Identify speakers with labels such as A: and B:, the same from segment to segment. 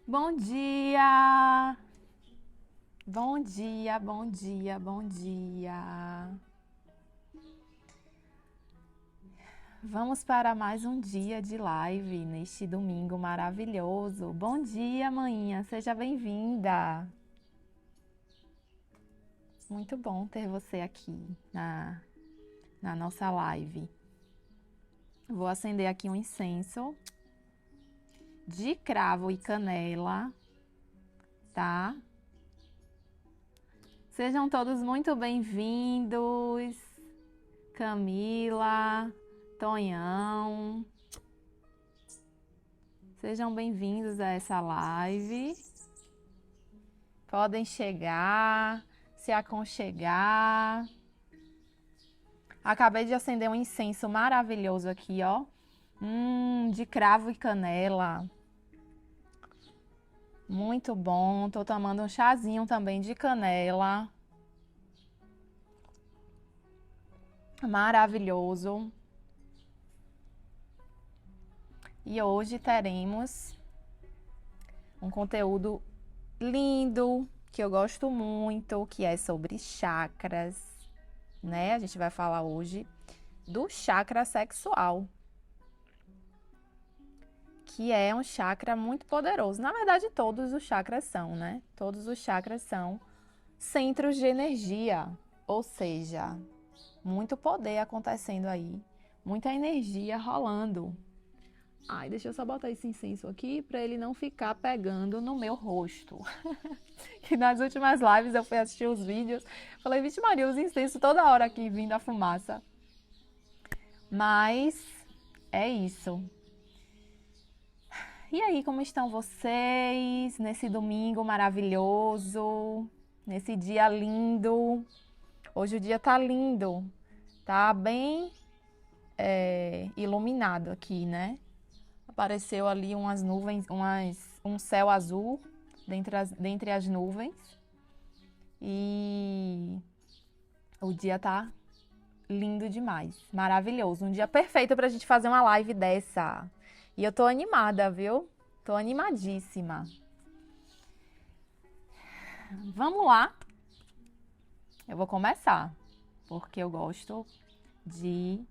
A: Bom dia! Bom dia, bom dia, bom dia. Vamos para mais um dia de live neste domingo maravilhoso. Bom dia, manhã, seja bem-vinda. Muito bom ter você aqui na nossa live. Vou acender aqui um incenso de cravo e canela, tá? Sejam todos muito bem-vindos. Camila, Tonhão, sejam bem-vindos a essa live. Podem chegar, se aconchegar. Acabei de acender um incenso maravilhoso aqui, ó. De cravo e canela. Muito bom. Tô tomando um chazinho também de canela. Maravilhoso. E hoje teremos um conteúdo lindo, que eu gosto muito, que é sobre chakras, né? A gente vai falar hoje do chakra sexual, que é um chakra muito poderoso. Na verdade, todos os chakras são, né? Todos os chakras são centros de energia, ou seja, muito poder acontecendo aí, muita energia rolando. Ai, deixa eu só botar esse incenso aqui para ele não ficar pegando no meu rosto. Que nas últimas lives eu fui assistir os vídeos, falei, vixe Maria, os incensos toda hora aqui vindo a fumaça. Mas é isso. E aí, como estão vocês nesse domingo maravilhoso, nesse dia lindo? Hoje o dia tá lindo, tá bem iluminado aqui, né? Apareceu ali umas nuvens, um céu azul dentre as nuvens. E o dia tá lindo demais, maravilhoso. Um dia perfeito pra gente fazer uma live dessa. E eu tô animada, viu? Tô animadíssima. Vamos lá. Eu vou começar, porque eu gosto de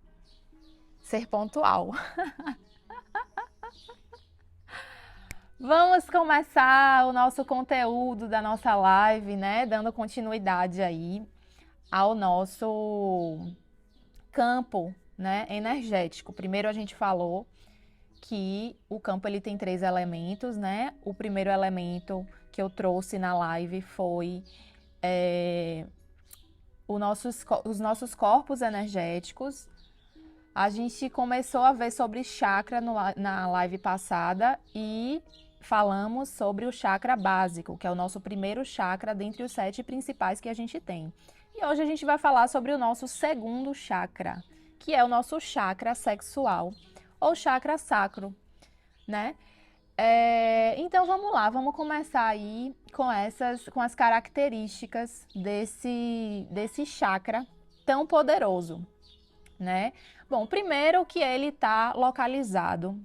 A: ser pontual. Vamos começar o nosso conteúdo da nossa live, né? Dando continuidade aí ao nosso campo, né, energético. Primeiro a gente falou que o campo ele tem 3 elementos, né? O primeiro elemento que eu trouxe na live foi os nossos corpos energéticos. A gente começou a ver sobre chakra na live passada e falamos sobre o chakra básico, que é o nosso primeiro chakra dentre os 7 principais que a gente tem. E hoje a gente vai falar sobre o nosso segundo chakra, que é o nosso chakra sexual, ou chakra sacro, né? Então vamos lá, vamos começar aí com as características desse chakra tão poderoso, né? Bom, primeiro que ele está localizado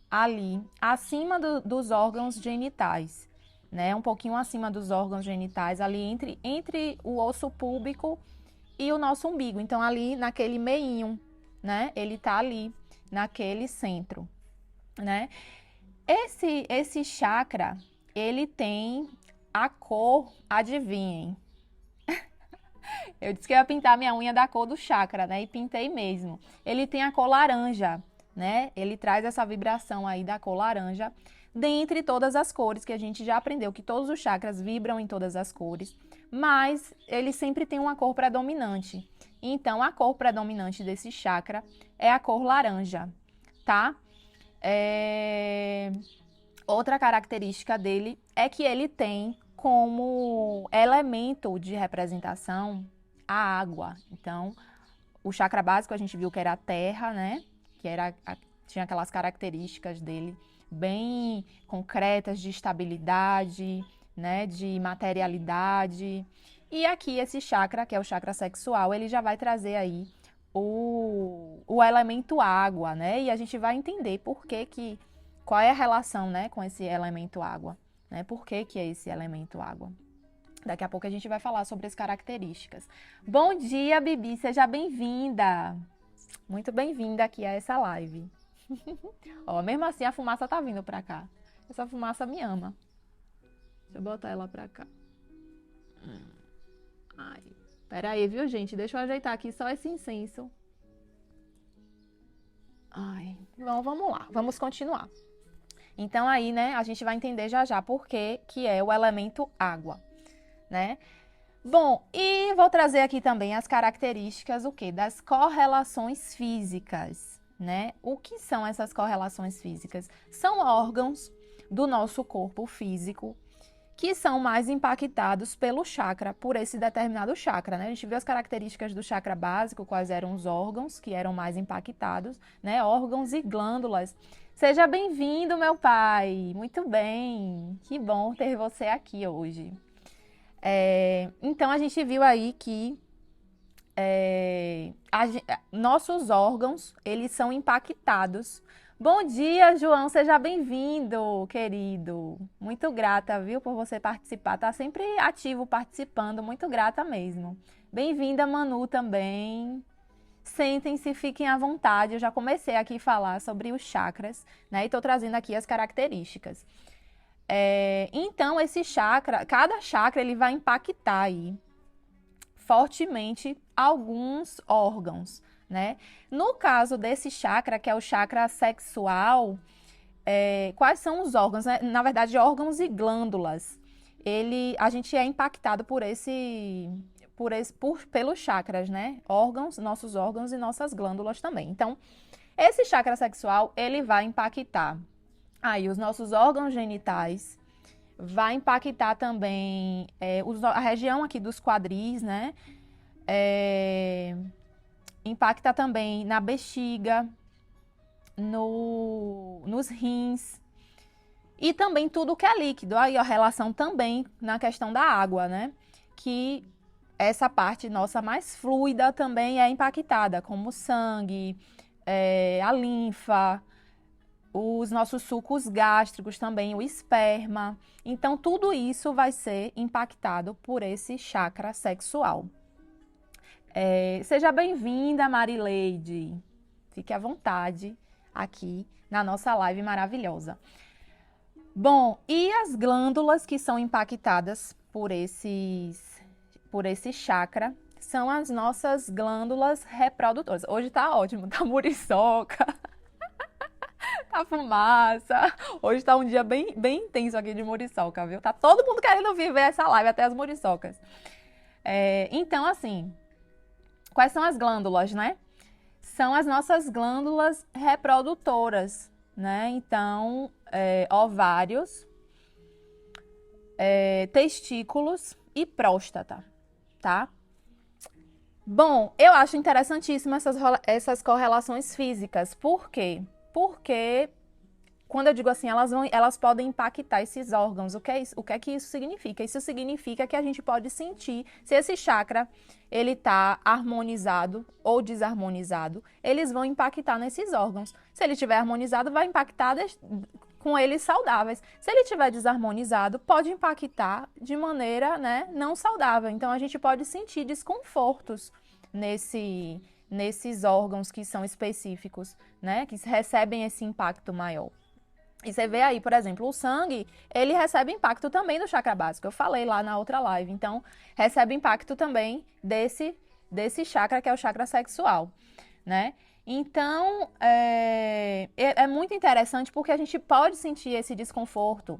A: ali acima dos órgãos genitais, né? Um pouquinho acima dos órgãos genitais, ali entre o osso púbico e o nosso umbigo. Então, ali naquele meinho, né? Ele tá ali, naquele centro, né? Esse chakra, ele tem a cor, adivinhem. Eu disse que eu ia pintar minha unha da cor do chakra, né? E pintei mesmo. Ele tem a cor laranja, né? Ele traz essa vibração aí da cor laranja, dentre todas as cores que a gente já aprendeu, que todos os chakras vibram em todas as cores, mas ele sempre tem uma cor predominante. Então, a cor predominante desse chakra é a cor laranja, tá? Outra característica dele é que ele tem como elemento de representação a água. Então, o chakra básico a gente viu que era a terra, né? Que tinha aquelas características dele bem concretas de estabilidade, né? De materialidade. E aqui esse chakra, que é o chakra sexual, ele já vai trazer aí o elemento água, né? E a gente vai entender qual é a relação, né, com esse elemento água né? Por que que é esse elemento água? Daqui a pouco a gente vai falar sobre as características. Bom dia, Bibi, seja bem-vinda. Muito bem-vinda aqui a essa live. Ó, mesmo assim a fumaça tá vindo pra cá. Essa fumaça me ama. Deixa eu botar ela pra cá. Ai, pera aí, viu, gente? Deixa eu ajeitar aqui só esse incenso. Ai, bom, vamos lá, vamos continuar. Então aí, né, a gente vai entender já já por que é o elemento água, né? Bom, e vou trazer aqui também as características, o quê? Das correlações físicas, né? O que são essas correlações físicas? São órgãos do nosso corpo físico que são mais impactados pelo chakra, por esse determinado chakra, né? A gente viu as características do chakra básico, quais eram os órgãos que eram mais impactados, né? Órgãos e glândulas. Seja bem-vindo, meu pai! Muito bem! Que bom ter você aqui hoje. Então, a gente viu aí que nossos órgãos, eles são impactados. Bom dia, João, seja bem-vindo, querido. Muito grata, viu, por você participar. Tá sempre ativo participando, muito grata mesmo. Bem-vinda, Manu, também. Sentem-se, fiquem à vontade. Eu já comecei aqui a falar sobre os chakras, né? E tô trazendo aqui as características. Então, esse chakra, cada chakra, ele vai impactar aí fortemente alguns órgãos, né? No caso desse chakra, que é o chakra sexual, quais são os órgãos? Né? Na verdade, órgãos e glândulas. A gente é impactado pelos chakras, né? Órgãos, nossos órgãos e nossas glândulas também. Então, esse chakra sexual, ele vai impactar aí os nossos órgãos genitais, vai impactar também a região aqui dos quadris, né? Impacta também na bexiga, nos rins e também tudo que é líquido. Aí a relação também na questão da água, né? Que essa parte nossa mais fluida também é impactada, como o sangue, a linfa, os nossos sucos gástricos também, o esperma. Então, tudo isso vai ser impactado por esse chakra sexual. Seja bem-vinda, Marileide. Fique à vontade aqui na nossa live maravilhosa. Bom, e as glândulas que são impactadas por esse chakra são as nossas glândulas reprodutoras. Hoje tá ótimo, tá muriçoca. A fumaça. Hoje tá um dia bem, bem intenso aqui de muriçoca, viu? Tá todo mundo querendo vir ver essa live, até as muriçocas. Então, assim, quais são as glândulas, né? São as nossas glândulas reprodutoras, né? Então, ovários, testículos e próstata, tá? Bom, eu acho interessantíssimo essas correlações físicas. Por quê? Porque, quando eu digo assim, elas podem impactar esses órgãos. O que é que isso significa? Isso significa que a gente pode sentir se esse chakra ele está harmonizado ou desarmonizado. Eles vão impactar nesses órgãos. Se ele estiver harmonizado, vai impactar com eles saudáveis. Se ele estiver desarmonizado, pode impactar de maneira, né, não saudável. Então, a gente pode sentir desconfortos nesses órgãos que são específicos, né, que recebem esse impacto maior. E você vê aí, por exemplo, o sangue, ele recebe impacto também do chakra básico. Eu falei lá na outra live. Então, recebe impacto também desse chakra, que é o chakra sexual, né? Então, é muito interessante porque a gente pode sentir esse desconforto,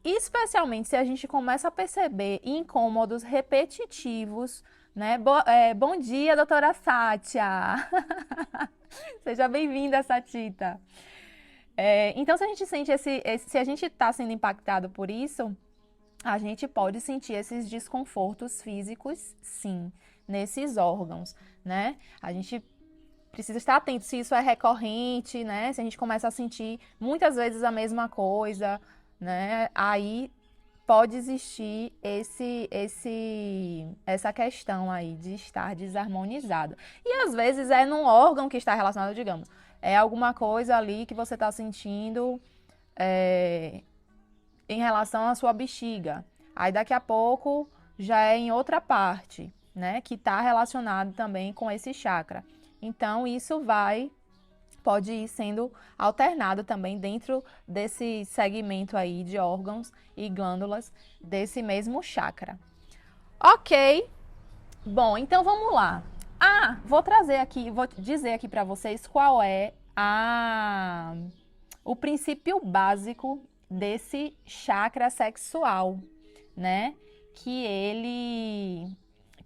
A: especialmente se a gente começa a perceber incômodos repetitivos, né? Bom dia, doutora Sátia! Seja bem-vinda, Satita! Então, se a gente sente se a gente está sendo impactado por isso, a gente pode sentir esses desconfortos físicos, sim, nesses órgãos, né? A gente precisa estar atento se isso é recorrente, né? Se a gente começa a sentir muitas vezes a mesma coisa, né? Aí pode existir essa questão aí de estar desarmonizado. E às vezes é num órgão que está relacionado, digamos, é alguma coisa ali que você está sentindo em relação à sua bexiga. Aí daqui a pouco já é em outra parte, né? Que está relacionado também com esse chakra. Então, isso pode ir sendo alternado também dentro desse segmento aí de órgãos e glândulas desse mesmo chakra. Ok? Bom, então vamos lá. Vou dizer aqui para vocês qual é o princípio básico desse chakra sexual, né? Que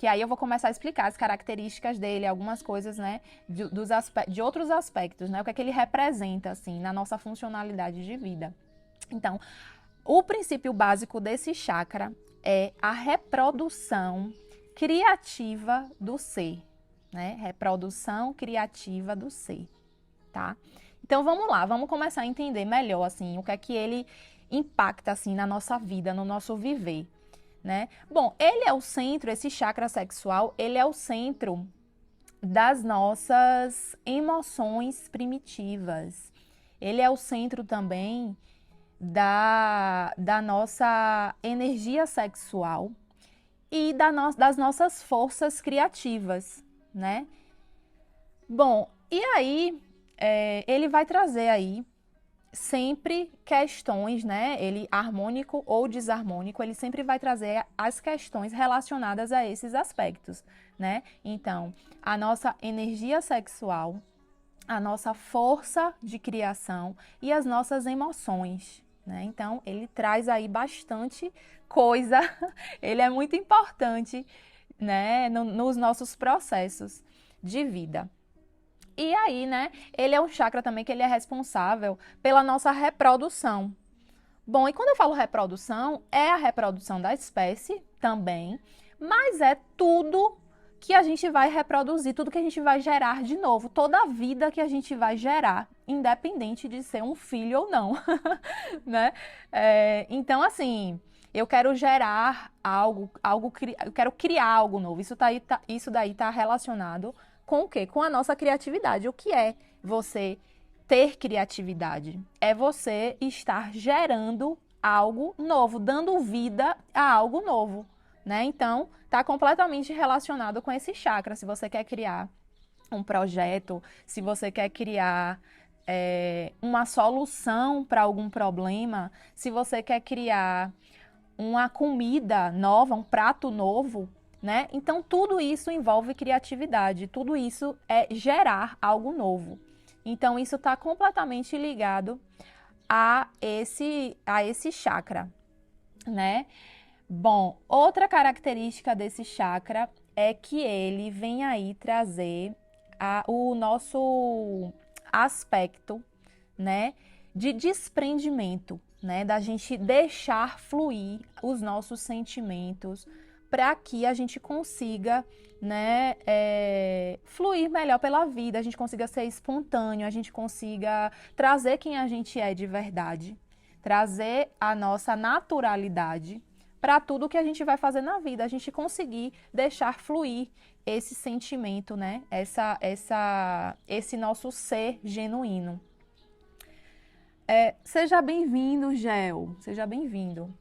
A: aí eu vou começar a explicar as características dele, algumas coisas, né, de outros aspectos, né, o que é que ele representa, assim, na nossa funcionalidade de vida. Então, o princípio básico desse chakra é a reprodução criativa do ser, né, reprodução criativa do ser, tá? Então, vamos lá, vamos começar a entender melhor, assim, o que é que ele impacta, assim, na nossa vida, no nosso viver. Né? Bom, ele é o centro, esse chakra sexual, ele é o centro das nossas emoções primitivas. Ele é o centro também da nossa energia sexual e das nossas forças criativas, né? Bom, e aí ele vai trazer aí sempre questões, né? Ele harmônico ou desarmônico, ele sempre vai trazer as questões relacionadas a esses aspectos, né? Então, a nossa energia sexual, a nossa força de criação e as nossas emoções, né? Então, ele traz aí bastante coisa, ele é muito importante, né, nos nossos processos de vida. E aí, né, ele é um chakra também que ele é responsável pela nossa reprodução. Bom, e quando eu falo reprodução, é a reprodução da espécie também, mas é tudo que a gente vai reproduzir, tudo que a gente vai gerar de novo, toda a vida que a gente vai gerar, independente de ser um filho ou não, né? Então, assim, eu quero gerar eu quero criar algo novo. Isso daí tá relacionado com o quê? Com a nossa criatividade. O que é você ter criatividade? É você estar gerando algo novo, dando vida a algo novo, né? Então, está completamente relacionado com esse chakra. Se você quer criar um projeto, se você quer criar uma solução para algum problema, se você quer criar uma comida nova, um prato novo, né? Então, tudo isso envolve criatividade, tudo isso é gerar algo novo. Então, isso está completamente ligado a esse chakra, né? Bom, outra característica desse chakra é que ele vem aí trazer o nosso aspecto, né, de desprendimento, né, da gente deixar fluir os nossos sentimentos para que a gente consiga, né, fluir melhor pela vida, a gente consiga ser espontâneo, a gente consiga trazer quem a gente é de verdade, trazer a nossa naturalidade para tudo que a gente vai fazer na vida, a gente conseguir deixar fluir esse sentimento, né, esse nosso ser genuíno. Seja bem-vindo, Gel, seja bem-vindo.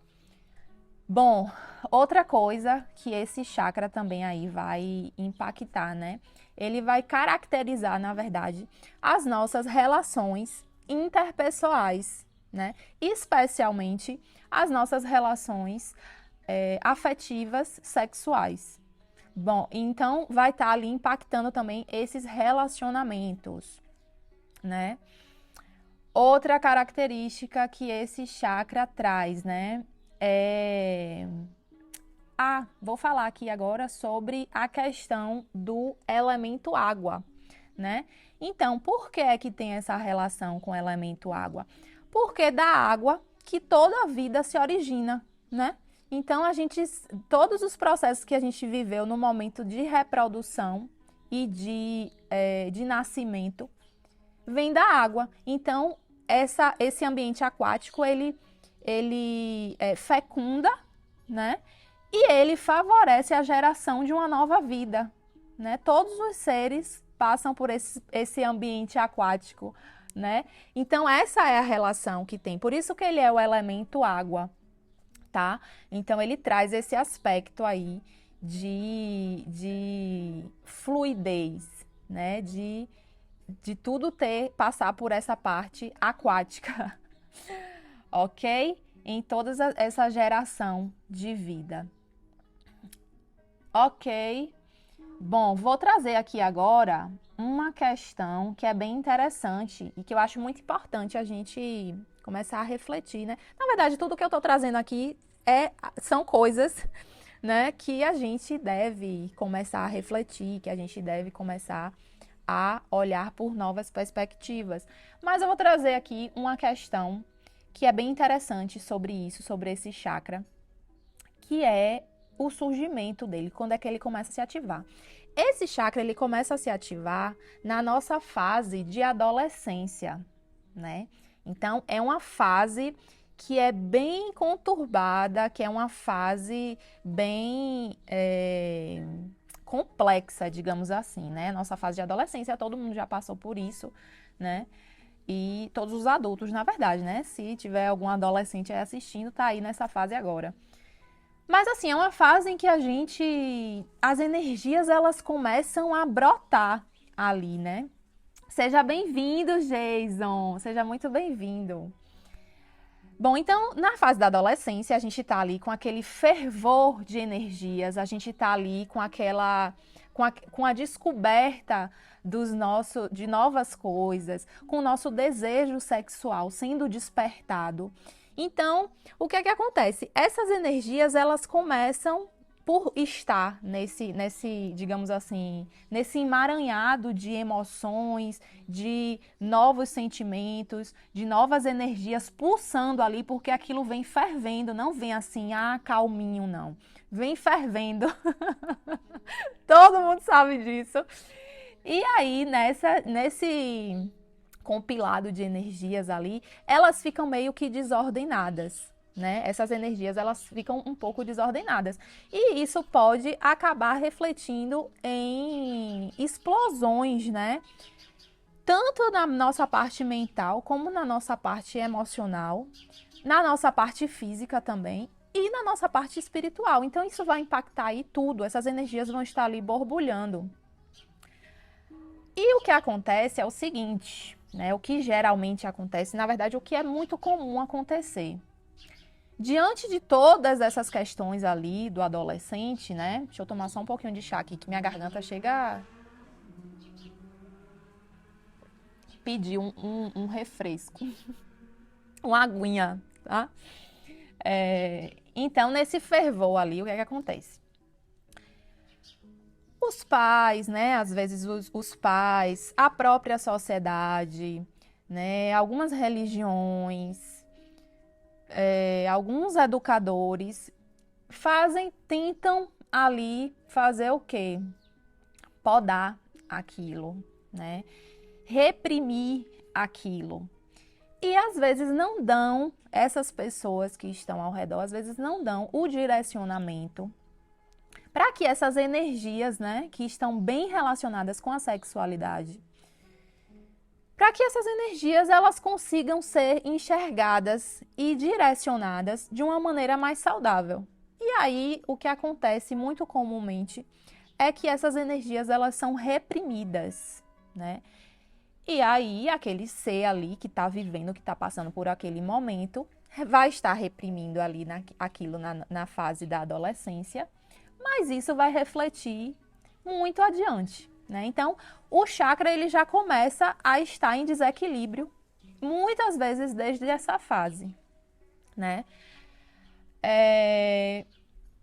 A: Bom, outra coisa que esse chakra também aí vai impactar, né? Ele vai caracterizar, na verdade, as nossas relações interpessoais, né? Especialmente as nossas relações afetivas sexuais. Bom, então vai estar ali impactando também esses relacionamentos, né? Outra característica que esse chakra traz, né? Vou falar aqui agora sobre a questão do elemento água, né? Então, por que é que tem essa relação com o elemento água? Porque da água que toda a vida se origina, né? Então, todos os processos que a gente viveu no momento de reprodução e de nascimento vem da água. Então, esse ambiente aquático, ele fecunda, né? E ele favorece a geração de uma nova vida, né? Todos os seres passam por esse ambiente aquático né? Então, essa é a relação que tem. Por isso que ele é o elemento água, tá? Então, ele traz esse aspecto aí de fluidez, né? De tudo passar por essa parte aquática, ok? Em toda essa geração de vida. Ok. Bom, vou trazer aqui agora uma questão que é bem interessante e que eu acho muito importante a gente começar a refletir, né? Na verdade, tudo que eu estou trazendo aqui são coisas, né, que a gente deve começar a refletir, que a gente deve começar a olhar por novas perspectivas. Mas eu vou trazer aqui uma questão que é bem interessante sobre isso, sobre esse chakra, que é o surgimento dele, quando é que ele começa a se ativar. Esse chakra, ele começa a se ativar na nossa fase de adolescência, né? Então, é uma fase que é bem conturbada, que é uma fase bem complexa, digamos assim, né? Nossa fase de adolescência, todo mundo já passou por isso, né? E todos os adultos, na verdade, né? Se tiver algum adolescente aí assistindo, tá aí nessa fase agora. Mas assim, é uma fase em que as energias, elas começam a brotar ali, né? Seja bem-vindo, Jason. Seja muito bem-vindo. Bom, então, na fase da adolescência, a gente tá ali com aquele fervor de energias, a gente tá ali com com a descoberta de novas coisas, com o nosso desejo sexual sendo despertado. Então, o que é que acontece? Essas energias, elas começam por estar digamos assim, nesse emaranhado de emoções, de novos sentimentos, de novas energias pulsando ali, porque aquilo vem fervendo, não vem assim, calminho, não. Vem fervendo. Todo mundo sabe disso. E aí, nesse compilado de energias ali, elas ficam meio que desordenadas, né? Essas energias, elas ficam um pouco desordenadas. E isso pode acabar refletindo em explosões, né? Tanto na nossa parte mental, como na nossa parte emocional, na nossa parte física também, e na nossa parte espiritual. Então, isso vai impactar aí tudo, essas energias vão estar ali borbulhando. E o que acontece é o seguinte, né? O que geralmente acontece, na verdade, o que é muito comum acontecer. Diante de todas essas questões ali do adolescente, né? Deixa eu tomar só um pouquinho de chá aqui, que minha garganta chega a pedir um refresco, uma aguinha, tá? Então, nesse fervor ali, o que é que acontece? Os pais, né? Às vezes os pais, a própria sociedade, né? Algumas religiões, alguns educadores tentam ali fazer o quê? Podar aquilo, né? Reprimir aquilo. E às vezes não dão, essas pessoas que estão ao redor, às vezes não dão o direcionamento para que essas energias, né, que estão bem relacionadas com a sexualidade, para que essas energias elas consigam ser enxergadas e direcionadas de uma maneira mais saudável. E aí, o que acontece muito comumente é que essas energias elas são reprimidas, né? E aí, aquele ser ali que está vivendo, que está passando por aquele momento, vai estar reprimindo ali aquilo na fase da adolescência, mas isso vai refletir muito adiante, né? Então, o chakra ele já começa a estar em desequilíbrio, muitas vezes desde essa fase, né?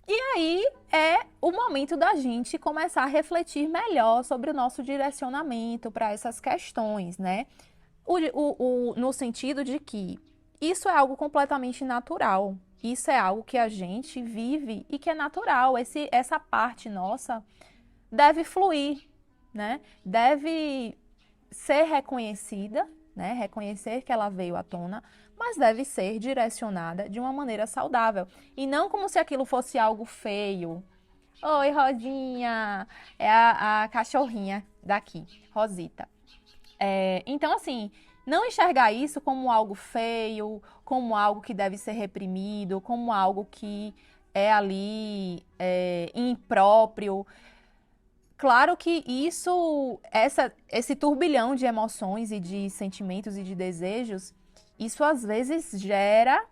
A: E aí é o momento da gente começar a refletir melhor sobre o nosso direcionamento para essas questões, né? No sentido de que isso é algo completamente natural. Isso é algo que a gente vive e que é natural. Essa parte nossa deve fluir, né? Deve ser reconhecida, né? Reconhecer que ela veio à tona, mas deve ser direcionada de uma maneira saudável. E não como se aquilo fosse algo feio. Oi, Rodinha! É a cachorrinha daqui, Rosita. Então, assim, Não enxergar isso como algo feio, como algo que deve ser reprimido, como algo que é ali impróprio. Claro que esse turbilhão de emoções e de sentimentos e de desejos, isso às vezes gera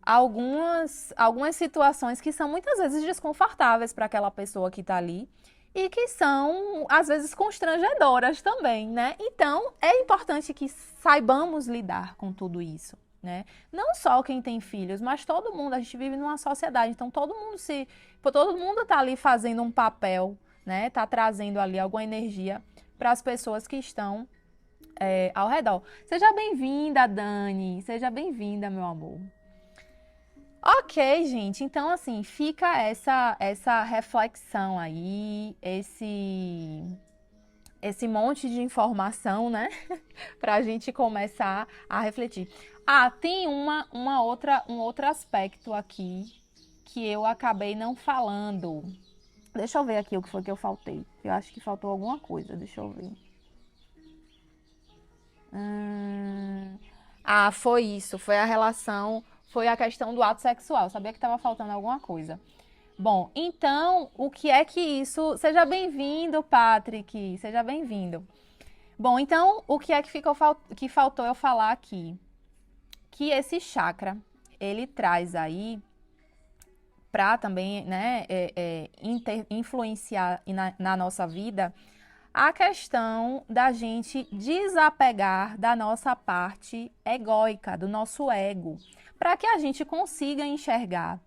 A: algumas situações que são muitas vezes desconfortáveis para aquela pessoa que está ali e que são, às vezes, constrangedoras também, né? Então, é importante que saibamos lidar com tudo isso, né? Não só quem tem filhos, mas todo mundo. A gente vive numa sociedade, então todo mundo está ali fazendo um papel, né? Tá trazendo ali alguma energia para as pessoas que estão ao redor. Seja bem-vinda, Dani. Seja bem-vinda, meu amor. Ok, gente, então assim, fica essa reflexão aí, esse monte de informação, né? Pra gente começar a refletir. Ah, tem um outro aspecto aqui que eu acabei não falando. Deixa eu ver aqui o que foi que eu faltei. Eu acho que faltou alguma coisa, deixa eu ver. Ah, foi isso, foi a questão do ato sexual. Sabia que estava faltando alguma coisa. Bom, então, o que é que isso... Seja bem-vindo, Patrick, seja bem-vindo. Bom, então, o que é que faltou eu falar aqui? Que esse chakra, ele traz aí para também, né, influenciar na nossa vida a questão da gente desapegar da nossa parte egóica, do nosso ego, para que a gente consiga enxergar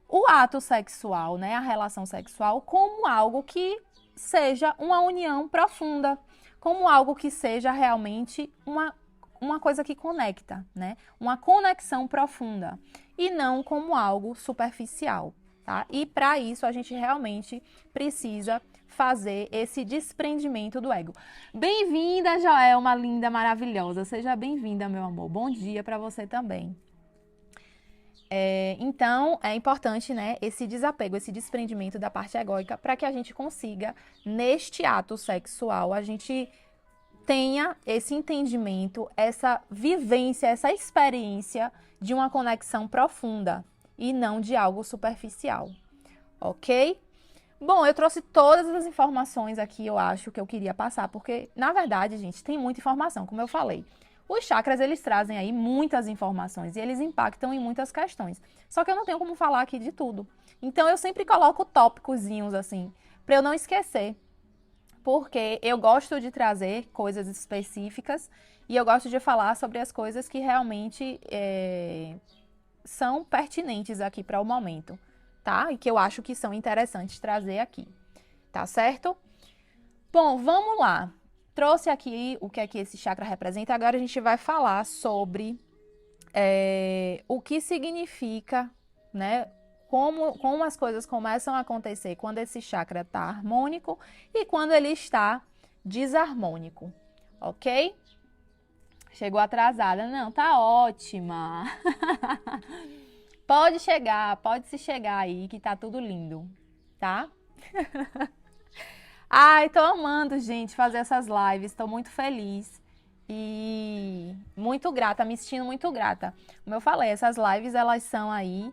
A: o ato sexual, né, a relação sexual, como algo que seja uma união profunda, como algo que seja realmente uma coisa que conecta, né, uma conexão profunda, e não como algo superficial, tá? E para isso a gente realmente precisa fazer esse desprendimento do ego. Bem-vinda, Joelma, linda, maravilhosa. Seja bem-vinda, meu amor. Bom dia para você também. Então, é importante, né, esse desapego, esse desprendimento da parte egóica para que a gente consiga, neste ato sexual, a gente tenha esse entendimento, essa vivência, essa experiência de uma conexão profunda e não de algo superficial, ok? Bom, eu trouxe todas as informações aqui, eu acho, que eu queria passar, porque, na verdade, gente, tem muita informação, como eu falei. Os chakras, eles trazem aí muitas informações e eles impactam em muitas questões. Só que eu não tenho como falar aqui de tudo. Então, eu sempre coloco tópicozinhos, assim, para eu não esquecer. Porque eu gosto de trazer coisas específicas e eu gosto de falar sobre as coisas que realmente são pertinentes aqui para o momento, tá? E que eu acho que são interessantes trazer aqui, tá certo? Bom, vamos lá. Trouxe aqui o que é que esse chakra representa. Agora a gente vai falar sobre o que significa, né? Como as coisas começam a acontecer quando esse chakra está harmônico e quando ele está desarmônico, ok? Chegou atrasada? Não, tá ótima. Pode se chegar aí que tá tudo lindo, tá? Ai, tô amando, gente, fazer essas lives, tô muito feliz e muito grata, me sentindo muito grata. Como eu falei, essas lives, elas são aí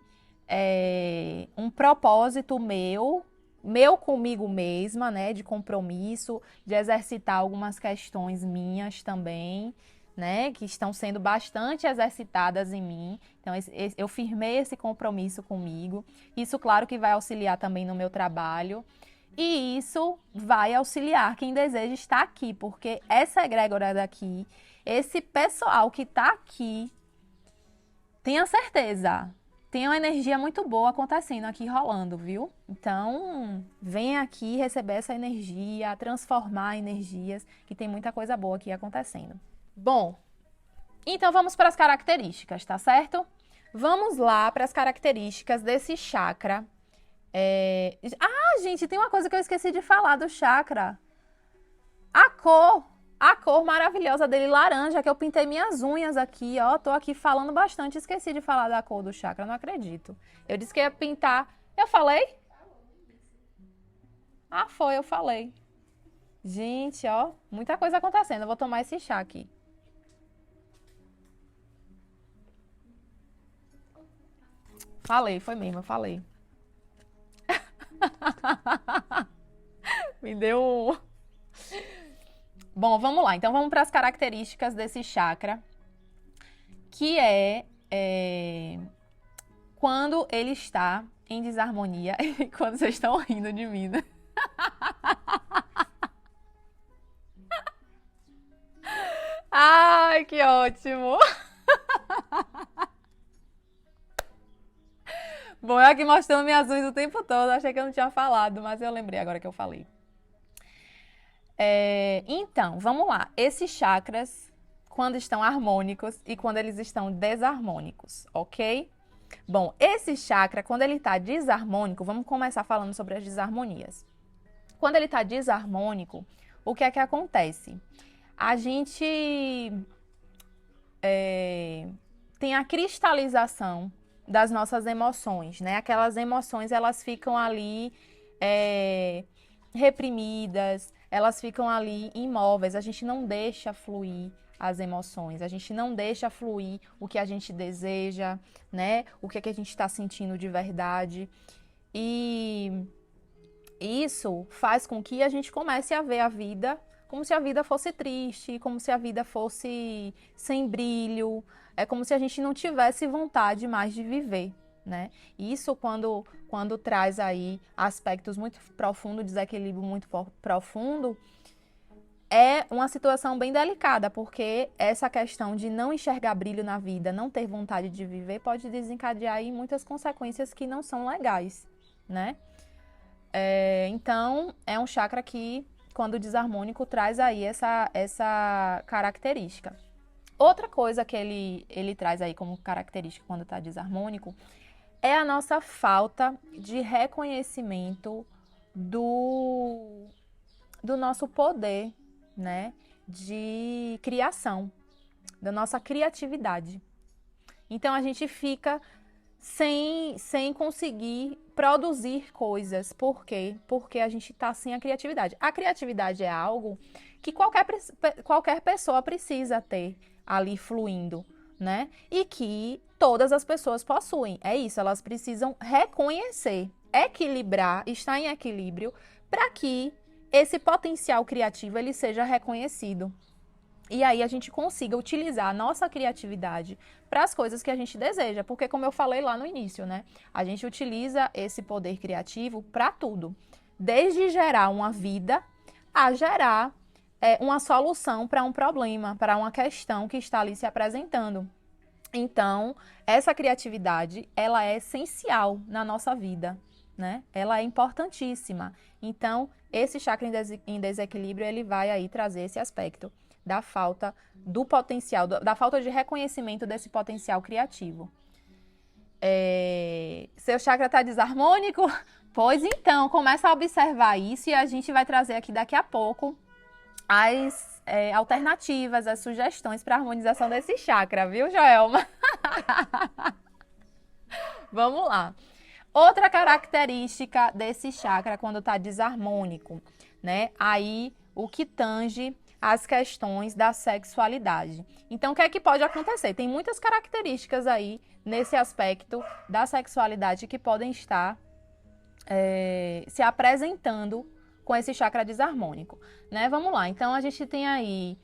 A: um propósito meu comigo mesma, né, de compromisso, de exercitar algumas questões minhas também, né, que estão sendo bastante exercitadas em mim. Então, eu firmei esse compromisso comigo. Isso, claro, que vai auxiliar também no meu trabalho. E isso vai auxiliar quem deseja estar aqui, porque essa egrégora daqui, esse pessoal que está aqui, tenha certeza, tem uma energia muito boa acontecendo aqui, rolando, viu? Então, venha aqui receber essa energia, transformar energias, que tem muita coisa boa aqui acontecendo. Bom, então vamos para as características, tá certo? Vamos lá para as características desse chakra. Ah, gente, tem uma coisa que eu esqueci de falar do chakra. A cor maravilhosa dele, laranja, que eu pintei minhas unhas aqui, ó. Tô aqui falando bastante, esqueci de falar da cor do chakra, não acredito. Eu disse que ia pintar. Eu falei? Ah, foi, eu falei. Gente, ó, muita coisa acontecendo. Eu vou tomar esse chá aqui. Falei, foi mesmo, eu falei. Me deu um... Bom, vamos lá. Então, vamos para as características desse chakra, que é quando ele está em desarmonia. E quando vocês estão rindo de mim, né? Ai, que ótimo! Bom, eu aqui mostrando minhas unhas o tempo todo. Achei que eu não tinha falado, mas eu lembrei agora que eu falei. Então, vamos lá. Esses chakras, quando estão harmônicos e quando eles estão desarmônicos, ok? Bom, esse chakra, quando ele está desarmônico, vamos começar falando sobre as desarmonias. Quando ele está desarmônico, o que é que acontece? A gente tem a cristalização das nossas emoções, né? Aquelas emoções, elas ficam ali reprimidas, elas ficam ali imóveis, a gente não deixa fluir as emoções, a gente não deixa fluir o que a gente deseja, né? O que é que a gente está sentindo de verdade. E isso faz com que a gente comece a ver a vida como se a vida fosse triste, como se a vida fosse sem brilho, é como se a gente não tivesse vontade mais de viver, né? Isso quando traz aí aspectos muito profundos, desequilíbrio muito profundo, é uma situação bem delicada, porque essa questão de não enxergar brilho na vida, não ter vontade de viver, pode desencadear aí muitas consequências que não são legais, né? Então, é um chakra que, quando desarmônico, traz aí essa característica. Outra coisa que ele traz aí como característica quando está desarmônico é a nossa falta de reconhecimento do nosso poder, né, de criação, da nossa criatividade. Então, a gente fica sem conseguir produzir coisas. Por quê? Porque a gente está sem a criatividade. A criatividade é algo que qualquer pessoa precisa ter ali fluindo, né? E que todas as pessoas possuem. É isso, elas precisam reconhecer, equilibrar, estar em equilíbrio para que esse potencial criativo ele seja reconhecido. E aí a gente consiga utilizar a nossa criatividade para as coisas que a gente deseja, porque como eu falei lá no início, né? A gente utiliza esse poder criativo para tudo, desde gerar uma vida a gerar uma solução para um problema, para uma questão que está ali se apresentando. Então, essa criatividade, ela é essencial na nossa vida, né? Ela é importantíssima. Então, esse chakra em desequilíbrio, ele vai aí trazer esse aspecto da falta do potencial, da falta de reconhecimento desse potencial criativo. Seu chakra está desarmônico? Pois então, começa a observar isso e a gente vai trazer aqui daqui a pouco as alternativas, as sugestões para a harmonização desse chakra, viu, Joelma? Vamos lá. Outra característica desse chakra quando está desarmônico, né? Aí, o que tange as questões da sexualidade. Então, o que é que pode acontecer? Tem muitas características aí nesse aspecto da sexualidade que podem estar se apresentando com esse chakra desarmônico, né? Vamos lá. Então, a gente tem aí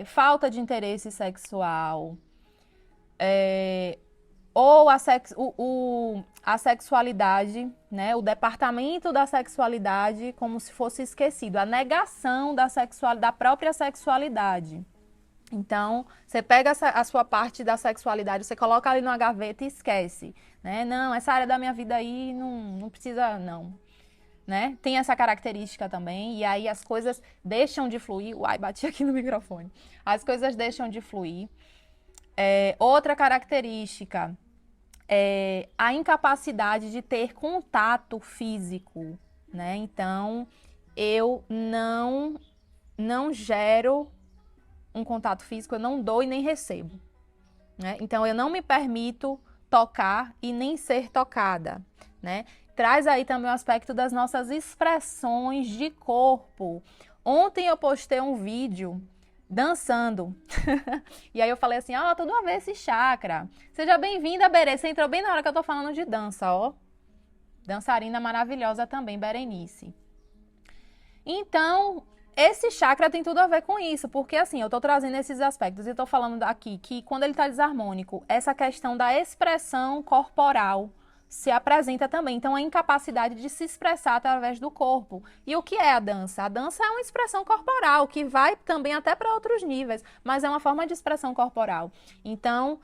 A: falta de interesse sexual, ou a sexualidade, né? O departamento da sexualidade como se fosse esquecido, a negação da própria sexualidade. Então, você pega a sua parte da sexualidade, você coloca ali numa gaveta e esquece, né? Não, essa área da minha vida aí não precisa, não. Né? Tem essa característica também, e aí as coisas deixam de fluir. Uai, bati aqui no microfone. As coisas deixam de fluir. Outra característica é a incapacidade de ter contato físico, né? Então, eu não gero um contato físico, eu não dou e nem recebo, né? Então, eu não me permito tocar e nem ser tocada, né? Traz aí também o aspecto das nossas expressões de corpo. Ontem eu postei um vídeo dançando. E aí eu falei assim, ó, tudo a ver esse chakra. Seja bem-vinda, Berê. Você entrou bem na hora que eu tô falando de dança, ó. Dançarina maravilhosa também, Berenice. Então, esse chakra tem tudo a ver com isso, porque assim, eu tô trazendo esses aspectos e tô falando aqui que quando ele tá desarmônico, essa questão da expressão corporal se apresenta também. Então, a incapacidade de se expressar através do corpo. E o que é a dança? A dança é uma expressão corporal, que vai também até para outros níveis, mas é uma forma de expressão corporal. Então,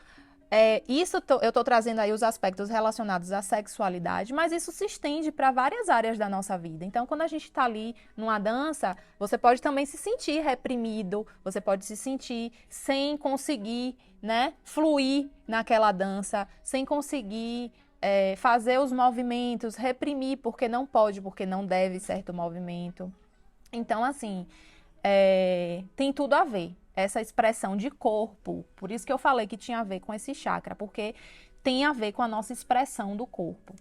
A: eu estou trazendo aí os aspectos relacionados à sexualidade, mas isso se estende para várias áreas da nossa vida. Então, quando a gente está ali numa dança, você pode também se sentir reprimido, você pode se sentir sem conseguir, né, fluir naquela dança, sem conseguir fazer os movimentos, reprimir porque não pode, porque não deve certo movimento. Então, assim, tem tudo a ver. Essa expressão de corpo, por isso que eu falei que tinha a ver com esse chakra, porque tem a ver com a nossa expressão do corpo.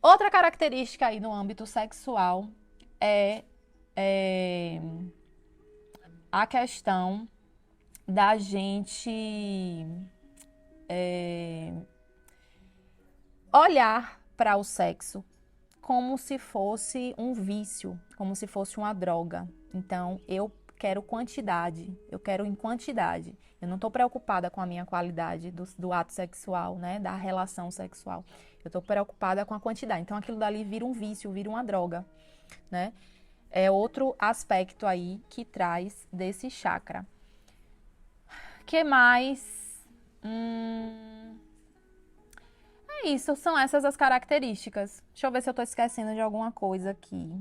A: Outra característica aí no âmbito sexual é a questão da gente olhar para o sexo como se fosse um vício, como se fosse uma droga. Então, eu quero quantidade, eu quero em quantidade. Eu não estou preocupada com a minha qualidade do ato sexual, né, da relação sexual. Eu estou preocupada com a quantidade. Então, aquilo dali vira um vício, vira uma droga, né? É outro aspecto aí que traz desse chakra. Que mais? É isso, são essas as características. Deixa eu ver se eu estou esquecendo de alguma coisa aqui.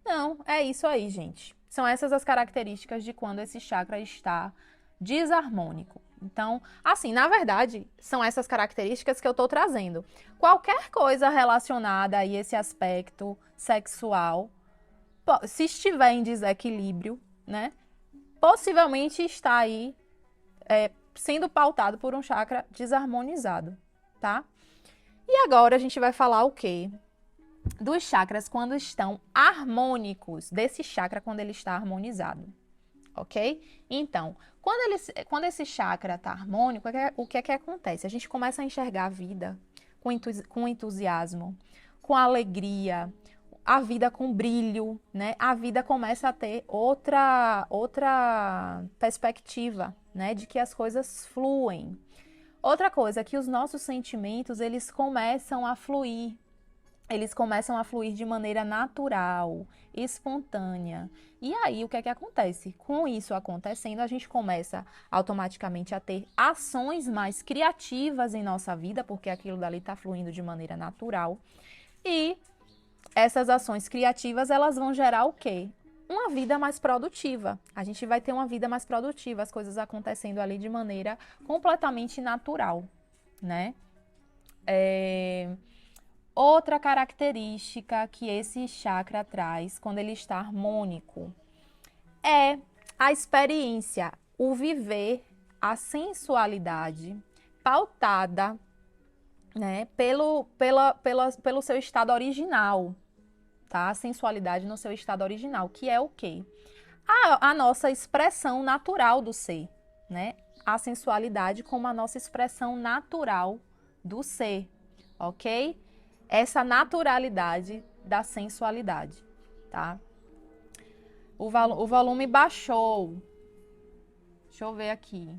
A: Não, é isso aí, gente. São essas as características de quando esse chakra está desarmônico. Então, assim, na verdade, são essas características que eu estou trazendo. Qualquer coisa relacionada a esse aspecto sexual, se estiver em desequilíbrio, né, possivelmente está aí sendo pautado por um chakra desarmonizado, tá? E agora a gente vai falar o quê? Dos chakras quando estão harmônicos, desse chakra quando ele está harmonizado, ok? Então, quando esse chakra está harmônico, o que é que acontece? A gente começa a enxergar a vida com entusiasmo, com alegria, a vida com brilho, né? A vida começa a ter outra perspectiva, né? De que as coisas fluem. Outra coisa, que os nossos sentimentos, eles começam a fluir. Eles começam a fluir de maneira natural, espontânea. E aí, o que é que acontece? Com isso acontecendo, a gente começa automaticamente a ter ações mais criativas em nossa vida, porque aquilo dali está fluindo de maneira natural. E essas ações criativas, elas vão gerar o quê? Uma vida mais produtiva. A gente vai ter uma vida mais produtiva, as coisas acontecendo ali de maneira completamente natural, né? Outra característica que esse chakra traz quando ele está harmônico é a experiência, o viver, a sensualidade pautada, né, pelo seu estado original, tá? A sensualidade no seu estado original, que é o quê? A nossa expressão natural do ser, né? A sensualidade como a nossa expressão natural do ser, ok? Essa naturalidade da sensualidade, tá? O volume baixou. Deixa eu ver aqui.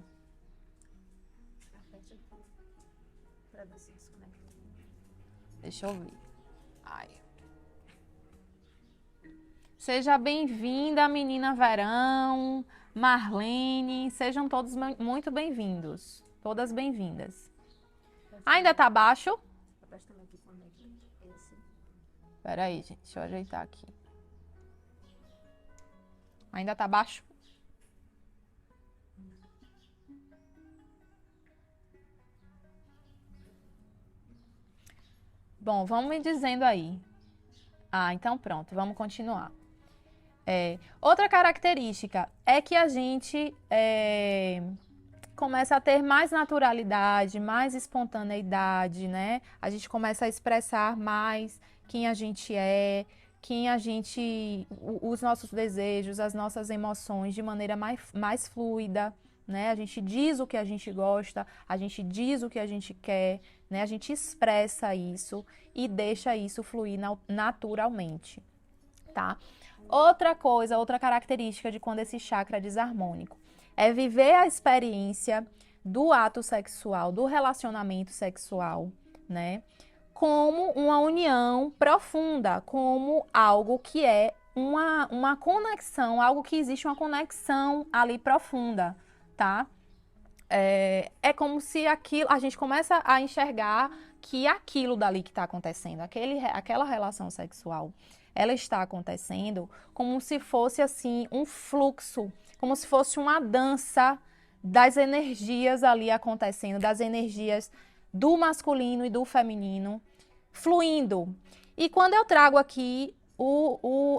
A: Deixa eu ver. Ai. Seja bem-vinda, menina Verão, Marlene. Sejam todos muito bem-vindos. Todas bem-vindas. Ainda tá baixo? Espera aí, gente. Deixa eu ajeitar aqui. Ainda tá baixo? Bom, vamos me dizendo aí. Ah, então pronto. Vamos continuar. Outra característica é que a gente começa a ter mais naturalidade, mais espontaneidade, né? A gente começa a expressar mais quem a gente é, quem a gente, os nossos desejos, as nossas emoções de maneira mais fluida, né? A gente diz o que a gente gosta, a gente diz o que a gente quer, né? A gente expressa isso e deixa isso fluir naturalmente, tá? Outra coisa, outra característica de quando esse chakra é desarmônico é viver a experiência do ato sexual, do relacionamento sexual, né? Como uma união profunda, como algo que é uma conexão, algo que existe uma conexão ali profunda, tá? É como se aquilo, a gente começa a enxergar que aquilo dali que está acontecendo, aquela relação sexual, ela está acontecendo como se fosse assim um fluxo, como se fosse uma dança das energias ali acontecendo, das energias do masculino e do feminino fluindo. E quando eu trago aqui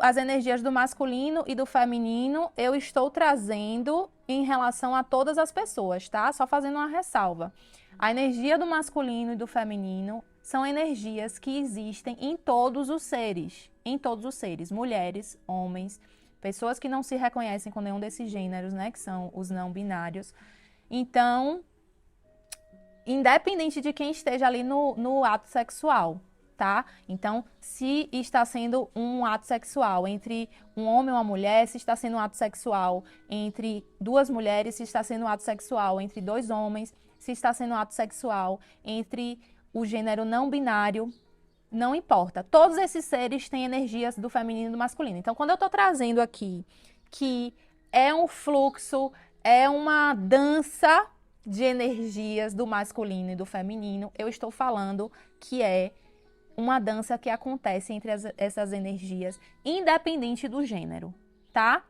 A: as energias do masculino e do feminino, eu estou trazendo em relação a todas as pessoas, tá? Só fazendo uma ressalva. A energia do masculino e do feminino são energias que existem em todos os seres, mulheres, homens, pessoas que não se reconhecem com nenhum desses gêneros, né, que são os não binários. Então, independente de quem esteja ali no ato sexual, tá? Então, se está sendo um ato sexual entre um homem e uma mulher, se está sendo um ato sexual entre duas mulheres, se está sendo um ato sexual entre dois homens, se está sendo um ato sexual entre o gênero não binário, não importa. Todos esses seres têm energias do feminino e do masculino. Então, quando eu estou trazendo aqui que é um fluxo, é uma dança de energias do masculino e do feminino, eu estou falando que é uma dança que acontece entre essas energias, independente do gênero, tá?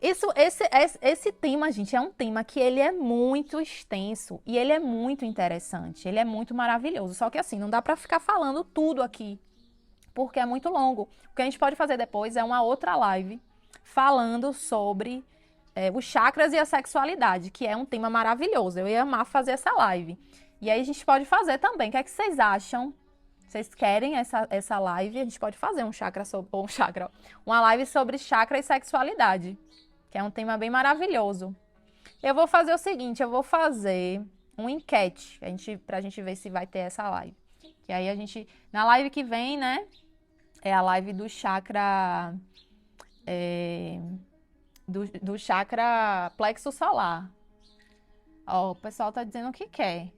A: Esse tema, gente, é um tema que ele é muito extenso e ele é muito interessante, ele é muito maravilhoso. Só que assim, não dá para ficar falando tudo aqui, porque é muito longo. O que a gente pode fazer depois é uma outra live falando sobre os chakras e a sexualidade, que é um tema maravilhoso. Eu ia amar fazer essa live. E aí a gente pode fazer também. O que é que vocês acham? Vocês querem essa live? A gente pode fazer uma live sobre chakra e sexualidade, que é um tema bem maravilhoso. Eu vou fazer o seguinte, eu vou fazer uma enquete, pra gente ver se vai ter essa live. Que aí na live que vem, né, é a live do chakra, do chakra plexo solar. Ó, o pessoal tá dizendo que quer.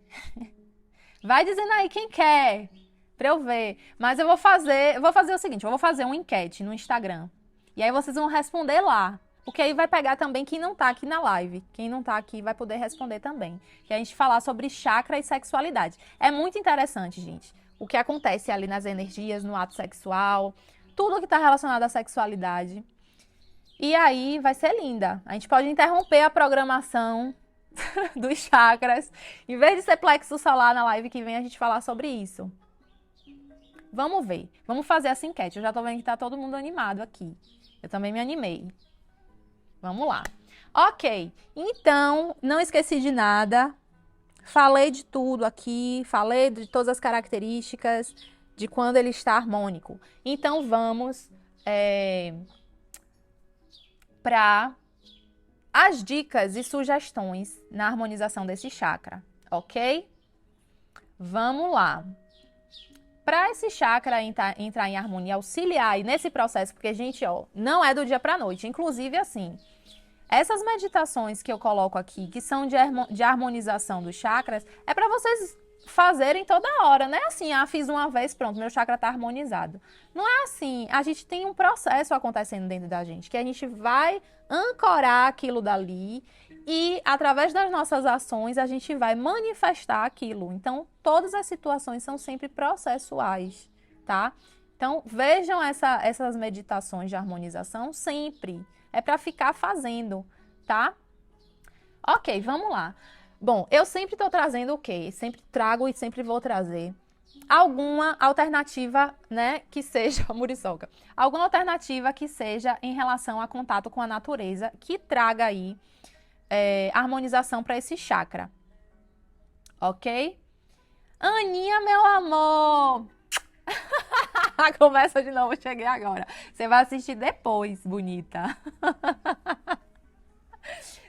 A: Vai dizendo aí quem quer, pra eu ver. Mas eu vou fazer o seguinte, eu vou fazer uma enquete no Instagram. E aí vocês vão responder lá. Porque aí vai pegar também quem não tá aqui na live. Quem não tá aqui vai poder responder também. E a gente falar sobre chakra e sexualidade. É muito interessante, gente. O que acontece ali nas energias, no ato sexual. Tudo que tá relacionado à sexualidade. E aí vai ser linda. A gente pode interromper a programação dos chakras. Em vez de ser plexo solar na live que vem, a gente falar sobre isso. Vamos ver. Vamos fazer essa enquete. Eu já tô vendo que tá todo mundo animado aqui. Eu também me animei. Vamos lá. Ok. Então, não esqueci de nada. Falei de tudo aqui. Falei de todas as características de quando ele está harmônico. Então, vamos para as dicas e sugestões na harmonização desse chakra, ok? Vamos lá. Para esse chakra entrar em harmonia, auxiliar aí nesse processo, porque, gente, ó, não é do dia para a noite. Inclusive, assim, essas meditações que eu coloco aqui, que são de harmonização dos chakras, é para vocês fazerem toda hora, não é assim, fiz uma vez, pronto, meu chakra está harmonizado. Não é assim, a gente tem um processo acontecendo dentro da gente, que a gente vai ancorar aquilo dali e, através das nossas ações, a gente vai manifestar aquilo. Então, todas as situações são sempre processuais, tá? Então, vejam essas meditações de harmonização sempre. É para ficar fazendo, tá? Ok, vamos lá. Bom, eu sempre estou trazendo o quê? Sempre trago e sempre vou trazer alguma alternativa, né, que seja, muriçoca, alguma alternativa que seja em relação a contato com a natureza, que traga aí harmonização para esse chakra, ok? Aninha, meu amor! Começa de novo, cheguei agora. Você vai assistir depois, bonita.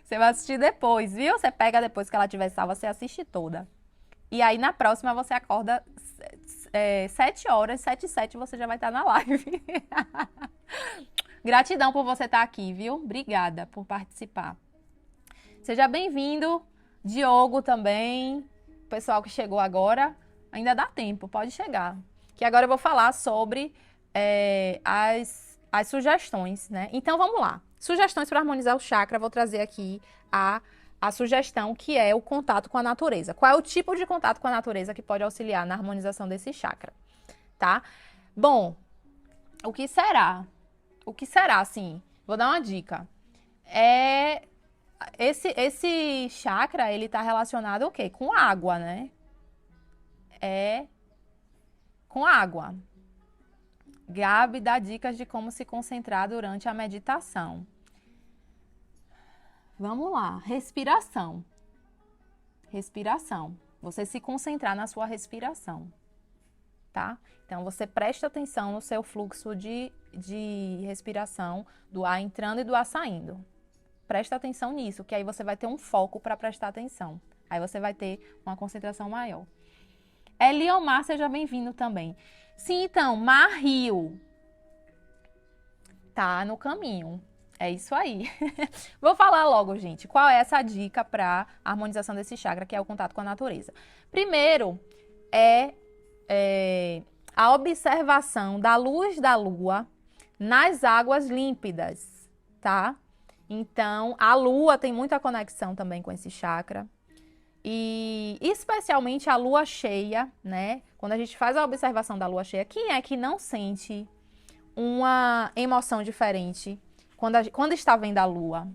A: Você vai assistir depois, viu? Você pega depois que ela tiver salva, você assiste toda. E aí, na próxima, você acorda 7 horas, 7 e 7, você já vai estar na live. Gratidão por você estar aqui, viu? Obrigada por participar. Seja bem-vindo, Diogo também, pessoal que chegou agora. Ainda dá tempo, pode chegar. Que agora eu vou falar sobre as sugestões, né? Então, vamos lá. Sugestões para harmonizar o chakra, vou trazer aqui a sugestão que é o contato com a natureza. Qual é o tipo de contato com a natureza que pode auxiliar na harmonização desse chakra, tá? Bom, o que será? O que será, assim? Vou dar uma dica. Esse chakra, ele tá relacionado o quê? Com água, né? Com água. Gabi dá dicas de como se concentrar durante a meditação. Vamos lá, respiração. Respiração. Você se concentrar na sua respiração, tá? Então, você presta atenção no seu fluxo de respiração, do ar entrando e do ar saindo. Presta atenção nisso, que aí você vai ter um foco para prestar atenção. Aí você vai ter uma concentração maior. Eliomar, seja bem-vindo também. Sim, então, Mar Rio. Tá no caminho. É isso aí. Vou falar logo, gente, qual é essa dica para a harmonização desse chakra, que é o contato com a natureza. Primeiro, a observação da luz da lua nas águas límpidas, tá? Então, a lua tem muita conexão também com esse chakra. E especialmente a lua cheia, né? Quando a gente faz a observação da lua cheia, quem é que não sente uma emoção diferente quando está vendo a lua?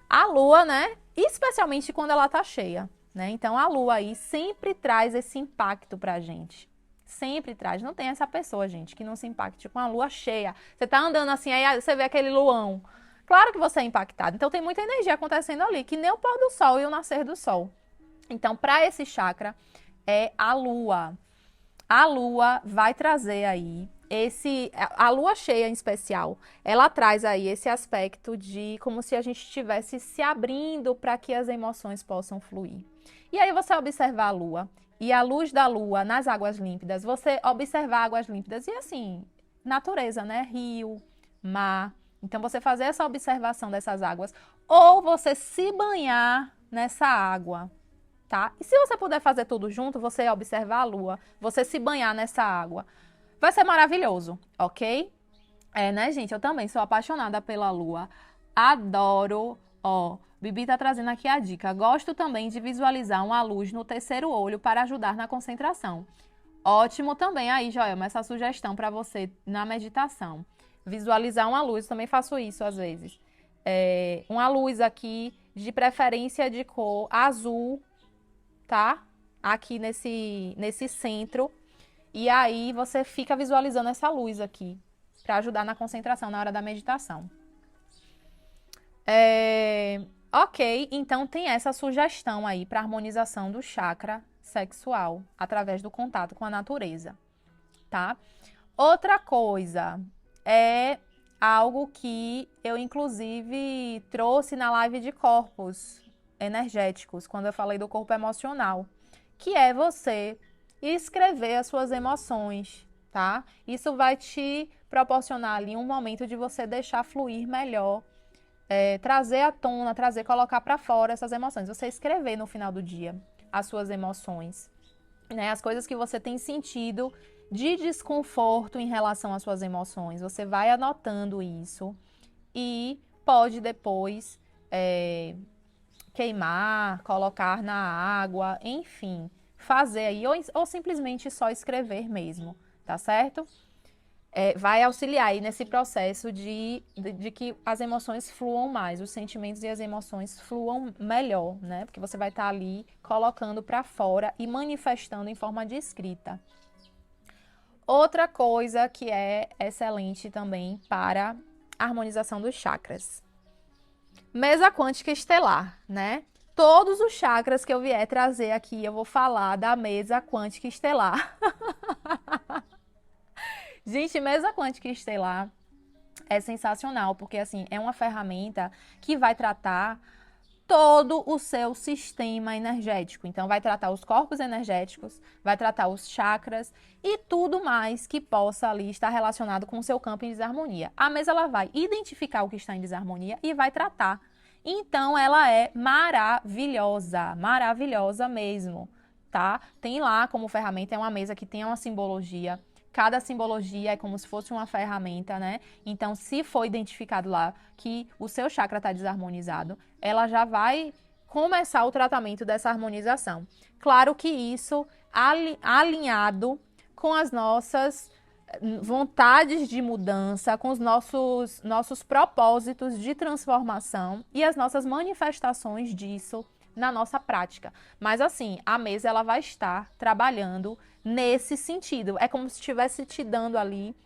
A: A lua, né? Especialmente quando ela tá cheia, né? Então, a lua aí sempre traz esse impacto pra gente. Sempre traz. Não tem essa pessoa, gente, que não se impacte com a lua cheia. Você tá andando assim, aí você vê aquele luão. Claro que você é impactado. Então, tem muita energia acontecendo ali, que nem o pôr do sol e o nascer do sol. Então, para esse chakra, é a lua. A lua vai trazer aí a lua cheia em especial, ela traz aí esse aspecto de como se a gente estivesse se abrindo para que as emoções possam fluir. E aí você observar a lua e a luz da lua nas águas límpidas, você observar águas límpidas e assim, natureza, né? Rio, mar. Então você fazer essa observação dessas águas ou você se banhar nessa água. Tá? E se você puder fazer tudo junto, você observar a lua, você se banhar nessa água, vai ser maravilhoso, ok? Né, gente? Eu também sou apaixonada pela lua. Adoro. Ó, Bibi tá trazendo aqui a dica. Gosto também de visualizar uma luz no terceiro olho para ajudar na concentração. Ótimo também aí, Joelma, essa sugestão para você na meditação. Visualizar uma luz, também faço isso às vezes. Uma luz aqui, de preferência de cor azul, tá? Aqui nesse centro. E aí você fica visualizando essa luz aqui, para ajudar na concentração na hora da meditação. Ok, então tem essa sugestão aí para harmonização do chakra sexual, através do contato com a natureza, tá? Outra coisa é algo que eu, inclusive, trouxe na live de corpos energéticos, quando eu falei do corpo emocional, que é você escrever as suas emoções, tá? Isso vai te proporcionar ali um momento de você deixar fluir melhor, trazer à tona, colocar para fora essas emoções. Você escrever no final do dia as suas emoções, né? As coisas que você tem sentido de desconforto em relação às suas emoções. Você vai anotando isso e pode depois queimar, colocar na água, enfim, fazer aí, ou simplesmente só escrever mesmo, tá certo? Vai auxiliar aí nesse processo de que as emoções fluam mais, os sentimentos e as emoções fluam melhor, né? Porque você vai estar ali colocando para fora e manifestando em forma de escrita. Outra coisa que é excelente também para a harmonização dos chakras. Mesa quântica estelar, né? Todos os chakras que eu vier trazer aqui, eu vou falar da mesa quântica estelar. Gente, mesa quântica estelar é sensacional, porque assim, é uma ferramenta que vai tratar todo o seu sistema energético. Então, vai tratar os corpos energéticos, vai tratar os chakras e tudo mais que possa ali estar relacionado com o seu campo em desarmonia. A mesa, ela vai identificar o que está em desarmonia e vai tratar. Então, ela é maravilhosa, maravilhosa mesmo, tá? Tem lá como ferramenta, é uma mesa que tem uma simbologia. Cada simbologia é como se fosse uma ferramenta, né? Então, se for identificado lá que o seu chakra está desarmonizado, ela já vai começar o tratamento dessa harmonização. Claro que isso alinhado com as nossas vontades de mudança, com os nossos propósitos de transformação e as nossas manifestações disso na nossa prática. Mas assim, a mesa ela vai estar trabalhando nesse sentido. É como se estivesse te dando ali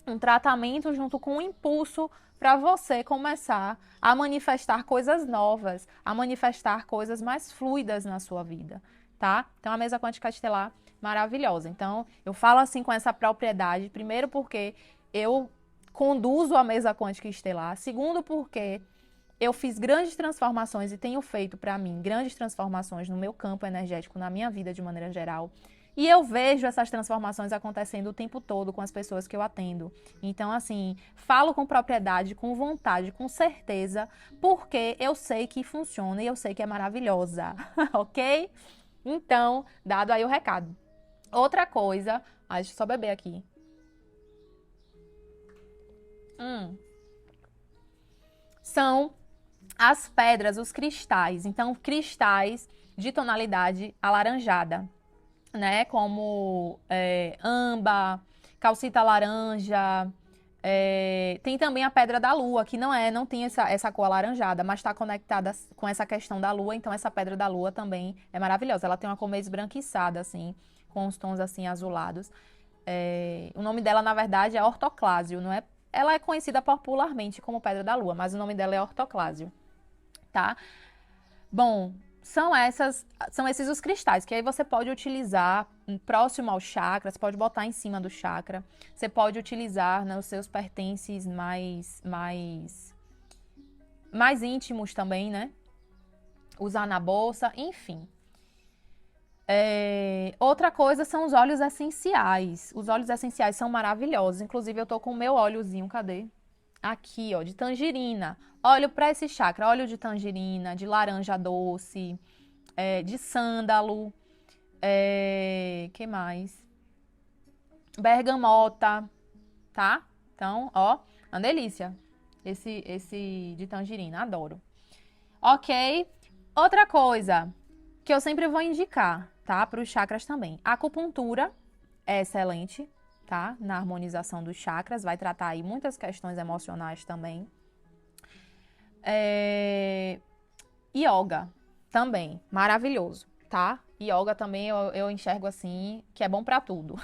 A: um tratamento junto com um impulso para você começar a manifestar coisas novas, a manifestar coisas mais fluidas na sua vida, tá? Então, a mesa quântica estelar, maravilhosa. Então, eu falo assim com essa propriedade, primeiro porque eu conduzo a mesa quântica estelar, segundo porque eu fiz grandes transformações e tenho feito para mim grandes transformações no meu campo energético, na minha vida de maneira geral. E eu vejo essas transformações acontecendo o tempo todo com as pessoas que eu atendo. Então, assim, falo com propriedade, com vontade, com certeza, porque eu sei que funciona e eu sei que é maravilhosa, ok? Então, dado aí o recado. Outra coisa, deixa eu só beber aqui. São as pedras, os cristais. Então, cristais de tonalidade alaranjada, né? Como âmbar, calcita laranja. Tem também a pedra da lua, que não tem essa cor alaranjada, mas está conectada com essa questão da lua. Então, essa pedra da lua também é maravilhosa. Ela tem uma cor meio esbranquiçada, assim, com os tons assim azulados. O nome dela, na verdade, é ortoclásio, não é? Ela é conhecida popularmente como pedra da lua, mas o nome dela é ortoclásio, tá? Bom, são esses os cristais, que aí você pode utilizar próximo ao chakra, você pode botar em cima do chakra, você pode utilizar nos seus pertences mais íntimos também, né? Usar na bolsa, enfim. Outra coisa são os óleos essenciais. Os óleos essenciais são maravilhosos. Inclusive, eu tô com o meu óleozinho, cadê? Aqui, ó, de tangerina. Óleo para esse chakra, óleo de tangerina, de laranja doce, de sândalo, que mais? Bergamota, tá? Então, ó, uma delícia. Esse de tangerina, adoro. Ok? Outra coisa que eu sempre vou indicar, tá? Para os chakras também. A acupuntura é excelente, tá? Na harmonização dos chakras, vai tratar aí muitas questões emocionais também. Yoga também, maravilhoso, tá? Yoga também eu enxergo assim, que é bom para tudo.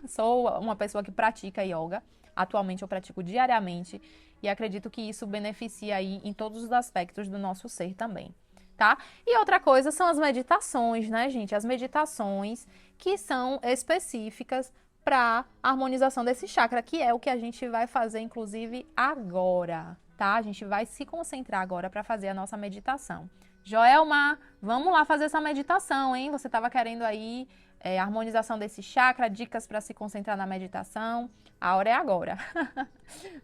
A: Sou uma pessoa que pratica yoga. Atualmente eu pratico diariamente e acredito que isso beneficia aí em todos os aspectos do nosso ser também, tá? E outra coisa são as meditações, né, gente? As meditações que são específicas para harmonização desse chakra, que é o que a gente vai fazer, inclusive, agora, tá? A gente vai se concentrar agora para fazer a nossa meditação. Joelma, vamos lá fazer essa meditação, hein? Você estava querendo aí harmonização desse chakra, dicas para se concentrar na meditação. A hora é agora.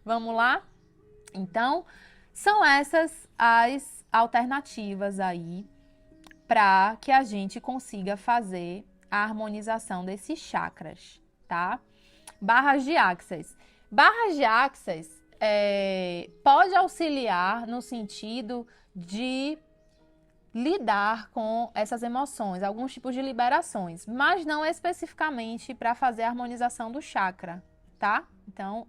A: Vamos lá? Então, são essas as alternativas aí para que a gente consiga fazer a harmonização desses chakras, tá? Barras de Access. Barras de Access pode auxiliar no sentido de lidar com essas emoções, alguns tipos de liberações, mas não especificamente para fazer a harmonização do chakra, tá? Então,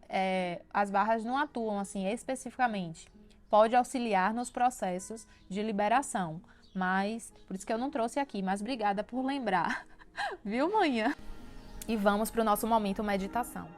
A: as barras não atuam assim especificamente. Pode auxiliar nos processos de liberação, mas por isso que eu não trouxe aqui, mas obrigada por lembrar, viu, manhã? E vamos para o nosso momento meditação.